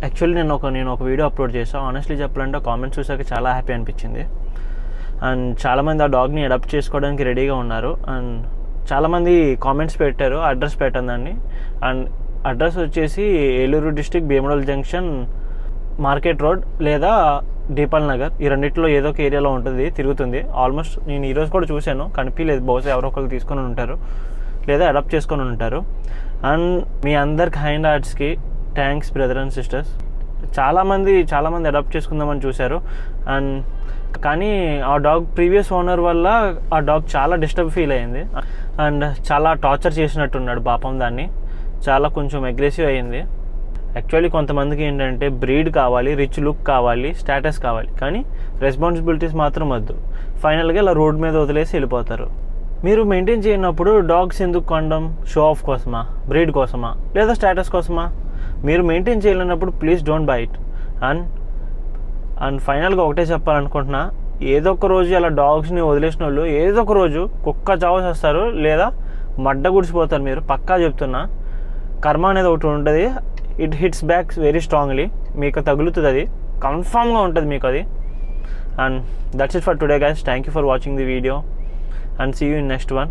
Actually నేను ఒక video upload చేసాను. ఆనెస్ట్లీ చెప్పాలంటే కామెంట్స్ చూసాక చాలా హ్యాపీ అనిపించింది. అండ్ చాలామంది ఆ డాగ్ని అడాప్ట్ చేసుకోవడానికి రెడీగా ఉన్నారు. అండ్ చాలామంది కామెంట్స్ పెట్టారు, అడ్రస్ పెట్టండి. అండ్ అడ్రస్ వచ్చేసి Eluru district Bhimadole junction, market road లేదా దీపాల్ నగర్, ఈ రెండిట్లో ఏదో ఒక ఏరియాలో ఉంటుంది, తిరుగుతుంది. ఆల్మోస్ట్ నేను ఈరోజు కూడా చూశాను, కనిపించలేదు. బహుశా ఎవరో ఒకరు తీసుకొని ఉంటారు లేదా అడాప్ట్ చేసుకొని ఉంటారు. అండ్ మీ అందరికి కైండ్ హార్ట్స్కి థ్యాంక్స్ బ్రదర్ అండ్ సిస్టర్స్. చాలామంది అడాప్ట్ చేసుకుందామని చూశారు. అండ్ కానీ ఆ డాగ్ ప్రీవియస్ ఓనర్ వల్ల ఆ డాగ్ చాలా డిస్టర్బ్ ఫీల్ అయింది. అండ్ చాలా టార్చర్ చేసినట్టున్నాడు పాపం. దాన్ని చాలా కొంచెం అగ్రెసివ్ అయ్యింది. యాక్చువల్లీ కొంతమందికి ఏంటంటే బ్రీడ్ కావాలి, రిచ్ లుక్ కావాలి, స్టేటస్ కావాలి, కానీ రెస్పాన్సిబిలిటీస్ మాత్రం వద్దు. ఫైనల్గా ఇలా రోడ్ మీద వదిలేసి వెళ్ళిపోతారు. మీరు మెయింటైన్ చేయనప్పుడు డాగ్స్ ఎందుకు కొనడం? షో ఆఫ్ కోసమా, బ్రీడ్ కోసమా, లేదా స్టేటస్ కోసమా? మీరు మెయింటైన్ చేయలేనప్పుడు please don't by it. And ఫైనల్గా ఒకటే చెప్పాలనుకుంటున్నా, ఏదో ఒక రోజు అలా డాగ్స్ని వదిలేసిన వాళ్ళు ఏదో ఒక రోజు కుక్క చావసి వస్తారు లేదా మడ్డ గుడిసిపోతారు. మీరు పక్కా చెప్తున్నా. కర్మ అనేది ఒకటి ఉంటుంది. It hits back very strongly. మీకు తగులుతుంది, అది కన్ఫామ్గా ఉంటుంది మీకు అది. And that's it for today guys. Thank you for watching the video and see you in next one.